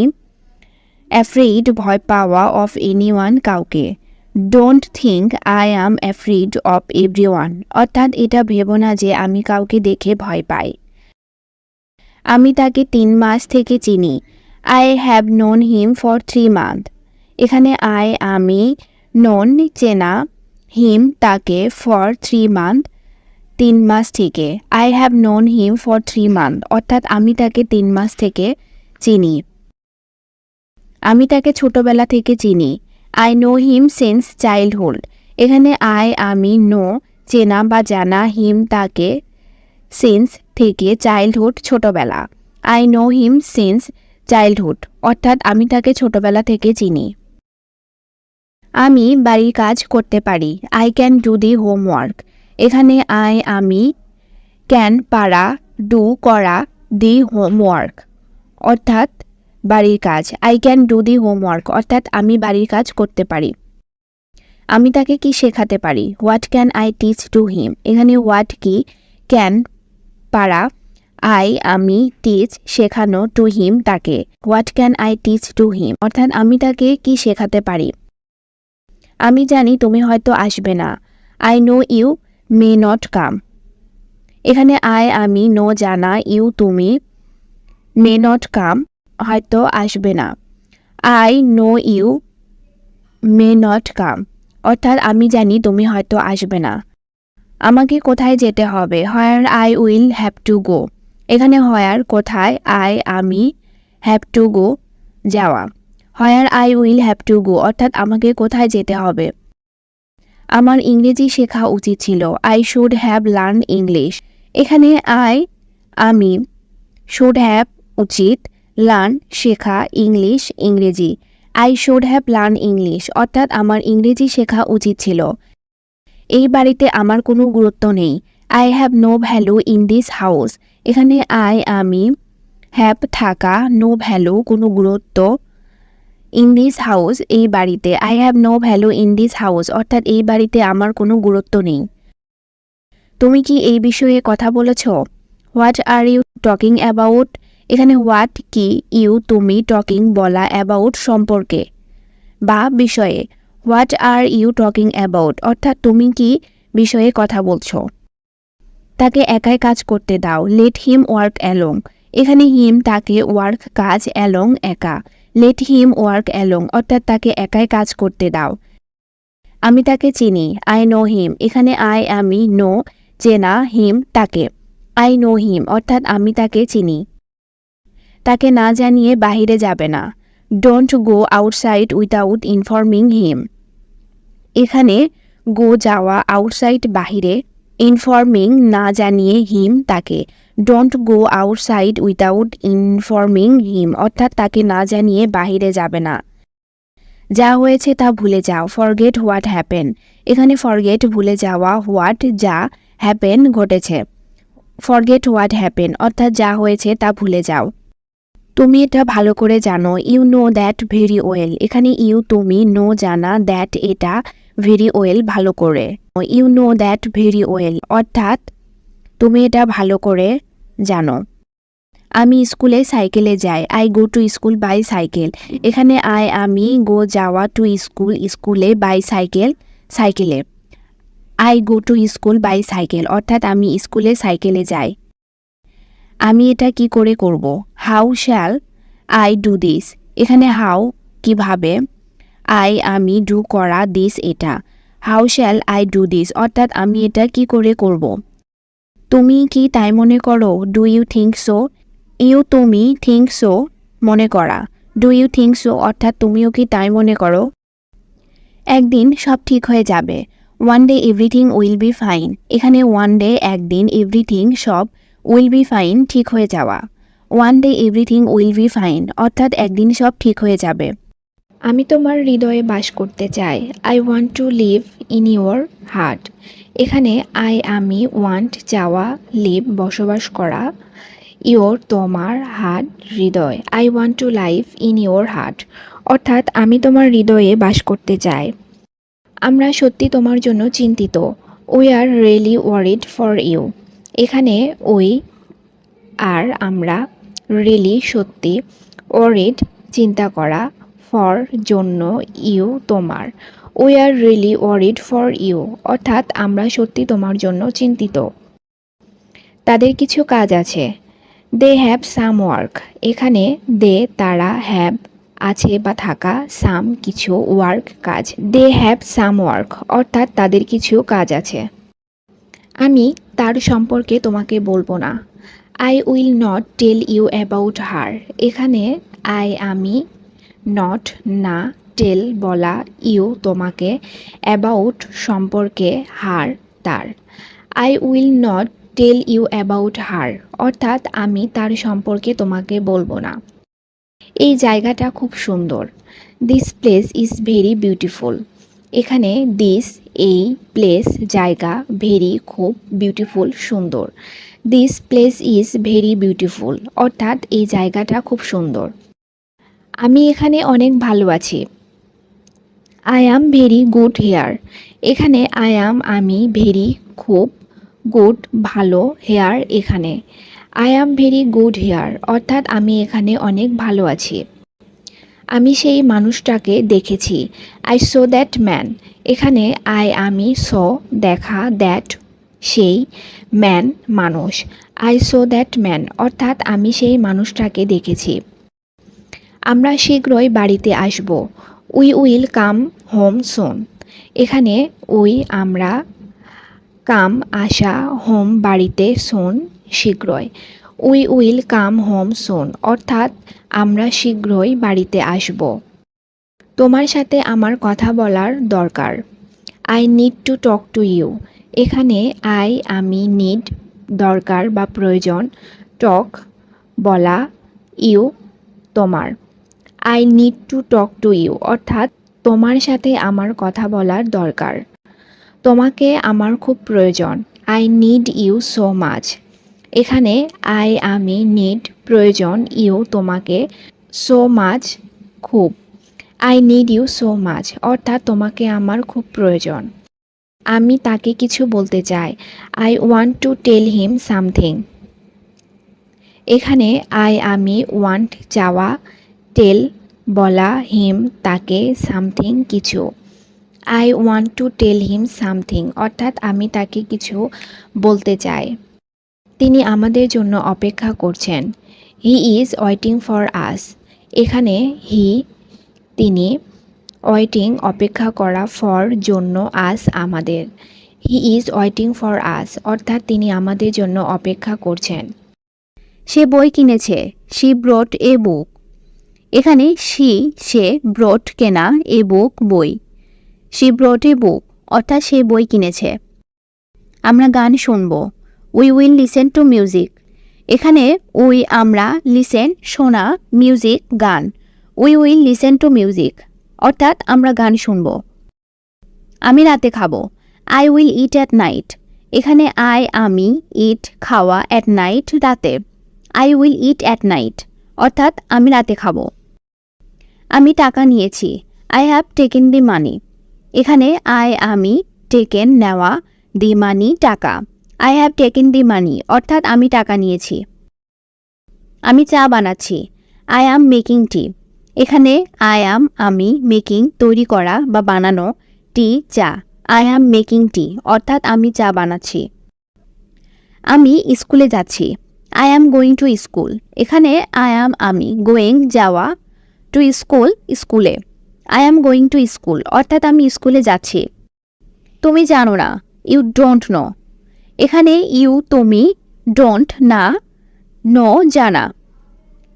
অ্যাফ্রেড ভয় পাওয়া, অফ এনিওয়ান কাউকে। Don't think I am afraid of everyone অর্থাৎ এটা ভেবো না যে আমি কাউকে দেখে ভয় পাই। আমি তাকে 3 মাস থেকে চিনি, I have known him for 3 month. এখানে আই আমি, নোন চেনা, হিম তাকে, ফর 3 মান্থ 3 মাস থেকে। I have known him for 3 month অর্থাৎ আমি তাকে 3 মাস থেকে চিনি। আমি তাকে ছোটবেলা থেকে চিনি, I know him since childhood. এখানে আই আমি, নো চেনা বা জানা, হিম তাকে, সিন্স থেকে, চাইল্ডহুড ছোটবেলা। I know him since childhood অর্থাৎ আমি তাকে ছোটবেলা থেকে চিনি। আমি বাড়ির কাজ করতে পারি, I can do the homework. এখানে আই আমি, ক্যান পারা, ডু করা, দি হোমওয়ার্ক অর্থাৎ বাড়ির কাজ। I can do the homework অর্থাৎ আমি বাড়ির কাজ করতে পারি। আমি তাকে কি শেখাতে পারি? What can I teach to him. এখানে হোয়াট কি, ক্যান পারা, আই আমি, টিচ শেখানো, টু হিম তাকে। What can I teach to him অর্থাৎ আমি তাকে কি শেখাতে পারি। আমি জানি তুমি হয়তো আসবে না। I know you may not come. এখানে আই আমি, নো জানা, ইউ তুমি, মে নট কাম হয়তো আসবে না। I know you may not come অর্থাৎ আমি জানি তুমি হয়তো আসবে না। আমাকে কোথায় যেতে হবে? Where I will have to go. এখানে হোয়ার কোথায়, আই আমি, হ্যাভ টু গো যাওয়া। Where I will have to go অর্থাৎ আমাকে কোথায় যেতে হবে। আমার ইংরেজি শেখা উচিত ছিল। I should have learn English. এখানে আই আমি, শুড হ্যাভ উচিত, লার্ন শেখা, ইংলিশ ইংরেজি। I should have learn English অর্থাৎ আমার ইংরেজি শেখা উচিত ছিল। এই বাড়িতে আমার কোনো গুরুত্ব নেই। I have no value in this house. এখানে আই আমি, হ্যাভ থাকা, নো ভ্যালু কোনো গুরুত্ব, ইন দিস হাউস এই বাড়িতে। I have no value in this house অর্থাৎ এই বাড়িতে আমার কোনো গুরুত্ব নেই। তুমি কি এই বিষয়ে কথা বলেছ? What are you talking about. এখানে হোয়াট কি, ইউ তুমি, টকিং বলা, অ্যাবাউট সম্পর্কে বা বিষয়ে। What are you talking about অর্থাৎ তুমি কি বিষয়ে কথা বলছো। তাকে একাই কাজ করতে দাও। Let him work along. এখানে হিম তাকে, ওয়ার্ক কাজ, অ্যালং একা। লেট হিম ওয়ার্ক অ্যালং অর্থাৎ তাকে একাই কাজ করতে দাও। আমি তাকে চিনি। I know him. এখানে আই আমি, নো চেনা, হিম তাকে। আই নো হিম অর্থাৎ আমি তাকে চিনি। তাকে না জানিয়ে বাহিরে যাবে না। Don't go outside without informing him. এখানে গো যাওয়া, আউটসাইড বাহিরে, ইনফর্মিং না জানিয়ে, হিম তাকে। Don't go outside without informing him অর্থাৎ তাকে না জানিয়ে বাহিরে যাবে না। যা হয়েছে তা ভুলে যাও। Forget what happen. এখানে ফরগেট ভুলে যাওয়া, হোয়াট যা, হ্যাপেন ঘটেছে। ফরগেট হোয়াট হ্যাপেন অর্থাৎ যা হয়েছে তা ভুলে যাও। তুমি এটা ভালো করে জানো। You know that very well. এখানে ইউ তুমি, নো জানা, দ্যাট এটা, ভেরি ওয়েল ভালো করে। You know that very well অর্থাৎ তুমি এটা ভালো করে জানো। আমি স্কুলে সাইকেলে যাই। I go to school by cycle. এখানে আই আমি, গো যাওয়া, টু স্কুল স্কুলে, বাই সাইকেল সাইকেলে। I go to school by cycle অর্থাৎ আমি স্কুলে সাইকেলে যাই। আমি এটা কি করে করব? How shall I do this. এখানে হাউ কিভাবে, আই আমি, ডু করা, দিস এটা। How shall I do this অর্থাৎ আমি এটা কি করে করব। তুমি কি তাই মনে করো? Do you think so. You তুমি, থিঙ্ক সো মনে করা। ডু ইউ থিঙ্ক সো অর্থাৎ তুমিও কি তাই মনে করো। একদিন সব ঠিক হয়ে যাবে। One day everything will be fine. এখানে ওয়ান ডে একদিন, এভরিথিং সব, উইল বি ফাইন ঠিক হয়ে যাওয়া। One day everything will be fine অর্থাৎ একদিন সব ঠিক হয়ে যাবে। আমি তোমার হৃদয়ে বাস করতে চাই। I want to live in your heart. এখানে আই আমি, ওয়ান্ট চাওয়া, লিভ বসবাস করা, ইউর তোমার, হার্ট হৃদয়। I want to live in your heart অর্থাৎ আমি তোমার হৃদয়ে বাস করতে চাই। আমরা সত্যি তোমার জন্য চিন্তিত। We are really worried for you. এখানে উই আর আমরা, রিয়েলি সত্যি, ওয়ারিড চিন্তা করা, ফর জন্য, ইউ তোমার। We are really worried for you অর্থাৎ আমরা সত্যি তোমার জন্য চিন্তিত। তাদের কিছু কাজ আছে। They have some work. এখানে দে তারা, হ্যাভ আছে বা থাকা, সাম কিছু, ওয়ার্ক কাজ। দে হ্যাভ সাম ওয়ার্ক অর্থাৎ তাদের কিছু কাজ আছে। আমি তার সম্পর্কে তোমাকে বলবো না। I will not tell you about her. এখানে আই আমি, নট না, টেল বলা, ইউ তোমাকে, অ্যাবাউট সম্পর্কে, হার তার। I will not tell you about her অর্থাৎ আমি তার সম্পর্কে তোমাকে বলবো না। এই জায়গাটা খুব সুন্দর। This place is very beautiful. এখানে দিস এই, প্লেস জায়গা, ভেরি খুব, বিউটিফুল সুন্দর। This place is very beautiful অর্থাৎ এই জায়গাটা খুব সুন্দর। আমি এখানে অনেক ভালো আছি। I am very good hair. এখানে আই অ্যাম আমি, ভেরি খুব, গুড ভালো, হেয়ার এখানে। I am very good hair অর্থাৎ আমি এখানে অনেক ভালো আছি। আমি সেই মানুষটাকে দেখেছি। I so that man. এখানে আমি সো দেখা, দ্যাট সেই, ম্যান মানুষ। আই সো দ্যাট ম্যান অর্থাৎ আমি সেই মানুষটাকে দেখেছি। আমরা শীঘ্রই বাড়িতে আসব। উই উইল কাম হোম সুন। এখানে আমরা, কাম আসা, হোম বাড়িতে, সুন শীঘ্রই। উই উইল কাম হোম সুন অর্থাৎ আমরা শীঘ্রই বাড়িতে আসব। তোমার সাথে আমার কথা বলার দরকার। I need to talk to you. এখানে আমি নিড দরকার বা প্রয়োজন, টক বলা, ইউ তোমার। I need to talk to you অর্থাৎ তোমার সাথে আমার কথা বলার দরকার। তোমাকে আমার খুব প্রয়োজন। I need you so much. এখানে আমি নিড প্রয়োজন, ইউ তোমাকে, সো মাচ খুব। I need you so much অর্থাৎ তোমাকে আমার খুব প্রয়োজন। আমি তাকে কিছু বলতে চাই। I want to tell him something. এখানে আমি ওয়ান্ট চাওয়া, টেল বলা, হিম তাকে, সামথিং কিছু। I want to tell him something অর্থাৎ আমি তাকে কিছু বলতে চাই। তিনি আমাদের জন্য অপেক্ষা করছেন। He is waiting for us. এখানে তিনি, ওয়েটিং অপেক্ষা করা, ফর জন্য, আস আমাদের। He is waiting for us অর্থাৎ তিনি আমাদের জন্য অপেক্ষা করছেন। সে বই কিনেছে। শি ব্রট এ বুক। এখানে সে ব্রট কেনা, এ বুক বই। শি ব্রট এ বুক অর্থাৎ সে বই কিনেছে। আমরা গান শুনব। We will listen to music. এখানে আমরা, লিসেন শোনা, মিউজিক গান। We will listen to music অর্থাৎ আমরা গান শুনব। আমি রাতে খাবো। I will it at night. এখানে আমি, ইট খাওয়া, অ্যাট নাইট রাতে। I will it at night অর্থাৎ আমি রাতে খাবো। আমি টাকা নিয়েছি। আই হ্যাভ টেকেন দি মানি। এখানে আমি, টেকেন নেওয়া, দি মানি টাকা। আই হ্যাভ টেকেন দি মানি অর্থাৎ আমি টাকা নিয়েছি। আমি চা বানাচ্ছি। I am making tea. এখানে আমি, মেকিং তৈরি করা বা বানানো, টি চা। আই অ্যাম মেকিং টি অর্থাৎ আমি চা বানাচ্ছি। আমি স্কুলে যাচ্ছি। I am going to school. এখানে আমি, গোয়িং যাওয়া, টু স্কুল স্কুলে। I am going to school অর্থাৎ আমি স্কুলে যাচ্ছি। তুমি জানো না। You don't know. এখানে ইউ তুমি, ডোন্ট না, নো জানা।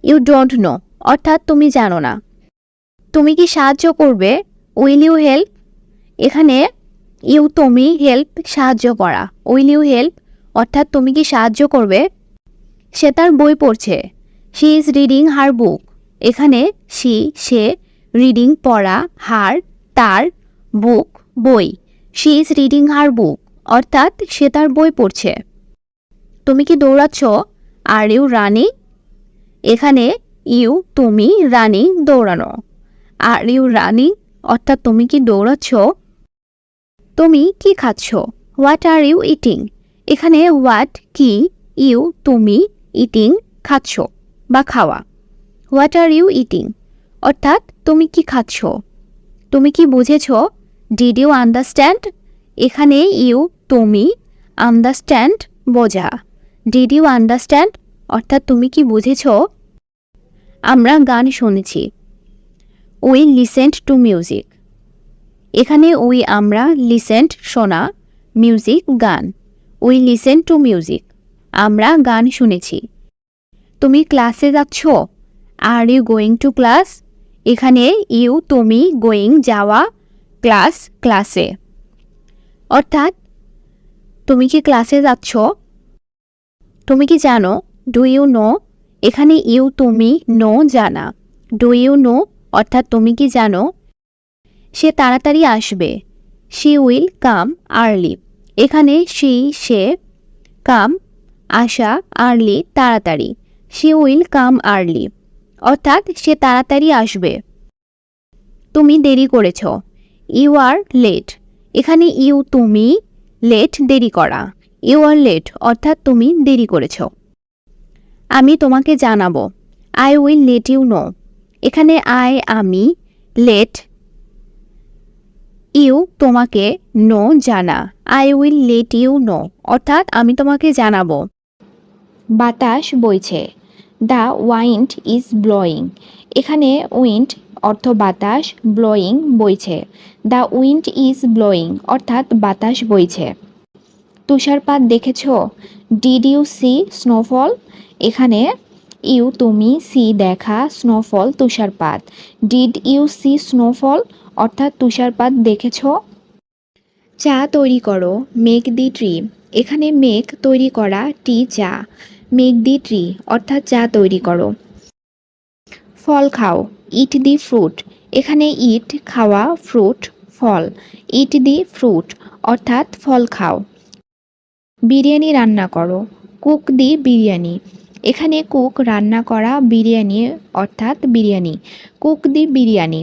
ইউ ডোন্ট নো অর্থাৎ তুমি জানো না। তুমি কি সাহায্য করবে? Will you help. এখানে ইউ তুমি, হেল্প সাহায্য করা। উইল ইউ হেল্প অর্থাৎ তুমি কি সাহায্য করবে? সে তার বই পড়ছে। She is reading her book. এখানে সে, রিডিং পড়া, হার তার, বুক বই। She is reading her book অর্থাৎ সে তার বই পড়ছে। তুমি কি দৌড়াচ্ছ? Are you running. এখানে ইউ তুমি, রানিং দৌড়ানো। আর ইউ রানিং অর্থাৎ তুমি কি দৌড়াচ্ছ? তুমি কি খাচ্ছ? What are you eating. এখানে হোয়াট কি, ইউ তুমি, ইটিং খাচ্ছ বা খাওয়া। হোয়াট আর ইউ ইটিং অর্থাৎ তুমি কি খাচ্ছ? তুমি কি বুঝেছ? Did you understand. এখানে ইউ তুমি, আন্ডারস্ট্যান্ড বোঝা। ডিড ইউ আন্ডারস্ট্যান্ড অর্থাৎ তুমি কি বুঝেছ? আমরা গান শুনেছি। We listened to music. এখানে আমরা, লিসেন্ড শোনা, মিউজিক গান। উই লিসেন টু মিউজিক আমরা গান শুনেছি। তুমি ক্লাসে যাচ্ছ? Are you going to class. এখানে ইউ তুমি, গোয়িং যাওয়া, ক্লাস ক্লাসে অর্থাৎ তুমি কি ক্লাসে যাচ্ছ? তুমি কি জানো? Do you know. এখানে ইউ তুমি, নো জানা। ডু ইউ নো অর্থাৎ তুমি কি জানো? সে তাড়াতাড়ি আসবে। She will come early. এখানে সে, কাম আসা, আর্লি তাড়াতাড়ি। শি উইল কাম আর্লি অর্থাৎ সে তাড়াতাড়ি আসবে। তুমি দেরি করেছ। You are late. এখানে ইউ তুমি, লেট দেরি করা। ইউ আর লেট অর্থাৎ তুমি দেরি করেছ। আমি তোমাকে জানাবো। I will let you know. এখানে আমি, লেট ইউ তোমাকে, নো জানা। I will let you know অর্থাৎ আমি তোমাকে জানাবো। বাতাস বইছে। The wind is blowing. এখানে উইন্ড অর্থ বাতাস, ব্লোয়িং বইছে। দ্য উইন্ড ইজ ব্লোয়িং অর্থাৎ বাতাস বইছে। তুষারপাত দেখেছ? Did you see snowfall? এখানে ইউ তুমি, সি দেখা, স্নোফল তুষারপাত। ডিড ইউ সি স্নোফল অর্থাৎ তুষারপাত দেখেছ? চা তৈরি করো। Make the tea. এখানে মেক তৈরি করা, টি চা। মেক দি ট্রি অর্থাৎ চা তৈরি করো। ফল খাও। ইট দি ফ্রুট। এখানে ইট খাওয়া, fruit fall. It the fruit অর্থাৎ ফল খাও। বিরিয়ানি রান্না করো। কুক দি বিরিয়ানি। এখানে কুক রান্না করা, বিরিয়ানি অর্থাৎ বিরিয়ানি। কুক দি বিরিয়ানি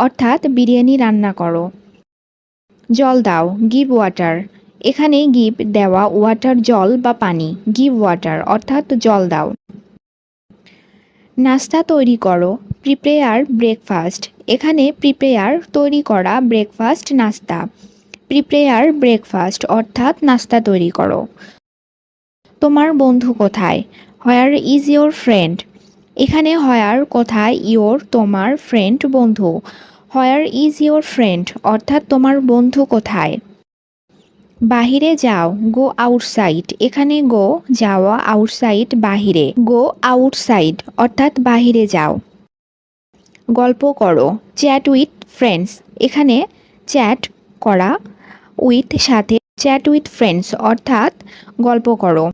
অর্থাৎ বিরিয়ানি রান্না করো। জল দাও। Give water. এখানে গিভ দেওয়া, ওয়াটার জল বা পানি। গিভ ওয়াটার অর্থাৎ জল দাও। নাস্তা তৈরি করো। Prepare breakfast. এখানে প্রিপেয়ার তৈরি করা, ব্রেকফাস্ট নাস্তা। প্রিপেয়ার ব্রেকফাস্ট অর্থাৎ নাস্তা তৈরি করো। তোমার বন্ধু কোথায়? Where is your friend? এখানে হোয়ার কোথায়, ইয়োর তোমার, ফ্রেন্ড বন্ধু। হোয়ার ইজ ইয়োর ফ্রেন্ড অর্থাৎ তোমার বন্ধু কোথায়? বাহিরে যাও। Go outside. এখানে গো যাওয়া, আউটসাইড বাহিরে। গো আউটসাইড অর্থাৎ বাহিরে যাও। গল্প করো। Chat with friends. এখানে চ্যাট করা, উইথ সাথে, চ্যাট উইথ ফ্রেন্ডস অর্থাৎ গল্প করো।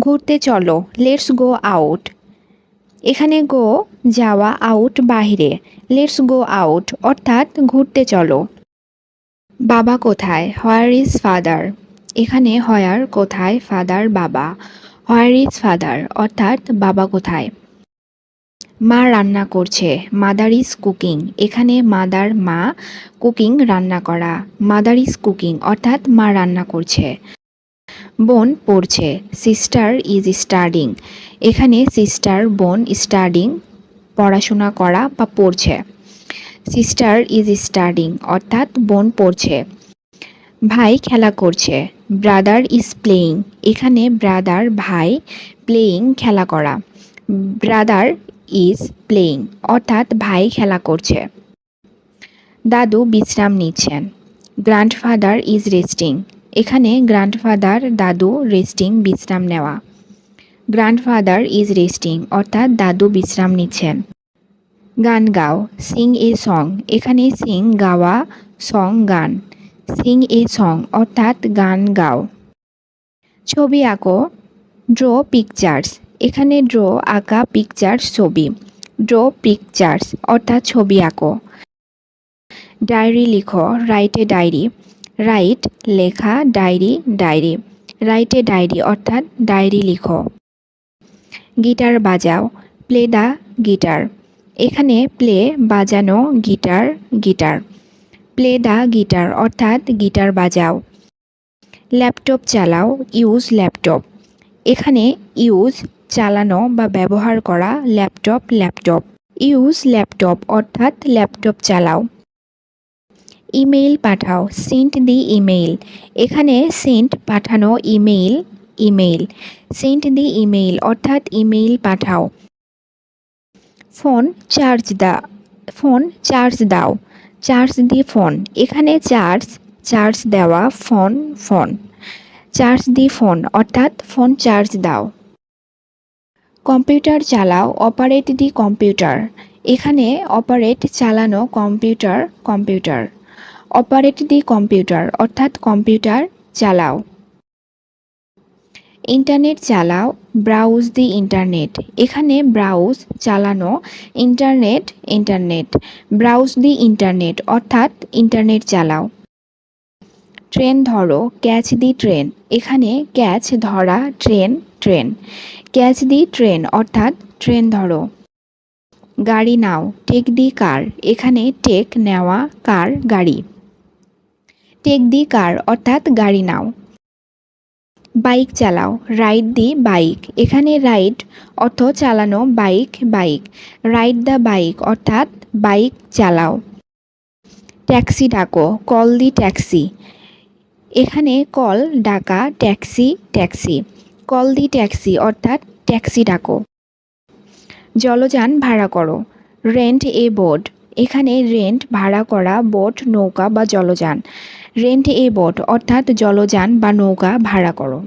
ঘুরতে চলো। Let's go out. এখানে গো যাওয়া, আউট বাহিরে। লেটস গো আউট অর্থাৎ ঘুরতে চলো। বাবা কোথায়? Where is father. এখানে হোয়ার কোথায়, ফাদার বাবা। হোয়ার ইজ ফাদার অর্থাৎ বাবা কোথায়। মা রান্না করছে। Mother is cooking. এখানে মাদার মা, কুকিং রান্না করা। মাদার ইজ কুকিং অর্থাৎ মা রান্না করছে। বোন পড়ছে। Sister is studying. এখানে সিস্টার বোন, স্টাডিং পড়াশোনা করা বা পড়ছে। সিস্টার ইজ স্টাডিং অর্থাৎ বোন পড়ছে। ভাই খেলা করছে। Brother is playing. এখানে ব্রাদার ভাই, প্লেয়িং খেলা করা। ব্রাদার ইজ প্লেয়িং অর্থাৎ ভাই খেলা করছে। দাদু বিশ্রাম নিচ্ছেন। Grandfather is resting. এখানে গ্র্যান্ডফাদার দাদু, রেস্টিং বিশ্রাম নেওয়া। গ্র্যান্ডফাদার ইজ রেস্টিং অর্থাৎ দাদু বিশ্রাম নিচ্ছেন। গান গাও। Singh a song. এখানে সিং গাওয়া, সং গান। সিং এ সং অর্থাৎ গান গাও। ছবি আঁকো। Draw pictures. এখানে ড্র আঁকা, পিকচার্স ছবি। ড্র পিকচার্স অর্থাৎ ছবি আঁকো। ডায়েরি লিখো। Write a diary. রাইট লেখা, diary diary. Write a diary অর্থাৎ ডায়েরি লিখো। গিটার বাজাও। Play the guitar. এখানে প্লে বাজানো, guitar guitar. Play the guitar অর্থাৎ গিটার বাজাও। ল্যাপটপ চালাও। Use laptop. এখানে ইউজ চালানো বা ব্যবহার করা, ল্যাপটপ ল্যাপটপ। ইউজ ল্যাপটপ অর্থাৎ ল্যাপটপ চালাও। ইমেইল পাঠাও। Send the email. এখানে সেন্ড পাঠানো, email email. Send the email অর্থাৎ ইমেইল পাঠাও। ফোন চার্জ ফোন চার্জ দাও। চার্জ দি ফোন। এখানে চার্জ দেওয়া, ফোন ফোন। চার্জ দি ফোন অর্থাৎ ফোন চার্জ দাও। কম্পিউটার চালাও। Operate the computer. এখানে অপারেট চালানো, computer computer. Operate the computer অর্থাৎ কম্পিউটার চালাও। ইন্টারনেট চালাও। ব্রাউজ দি ইন্টারনেট। এখানে ব্রাউজ চালানো, ইন্টারনেট ইন্টারনেট। ব্রাউজ দি ইন্টারনেট অর্থাৎ ইন্টারনেট চালাও। ট্রেন ধরো। Catch the train. এখানে ক্যাচ ধরা, train train. Catch the train অর্থাৎ ট্রেন ধরো। গাড়ি নাও। টেক দি কার। এখানে টেক নেওয়া, কার গাড়ি। টেক দি কার অর্থাৎ গাড়ি নাও। বাইক চালাও, রাইড দি বাইক। এখানে রাইড অর্থ চালানো, bike bike. Ride the bike অর্থাৎ বাইক চালাও। ট্যাক্সি ডাকো, কল দি ট্যাক্সি। এখানে কল ডাকা, ট্যাক্সি ট্যাক্সি। কল দি ট্যাক্সি অর্থাৎ ট্যাক্সি ডাকো। জলযান ভাড়া করো, রেন্ট এ বোট। এখানে রেন্ট ভাড়া করা, বোট নৌকা বা জলযান। রেন্ট এ বোট অর্থাৎ জলযান বা নৌকা ভাড়া করো।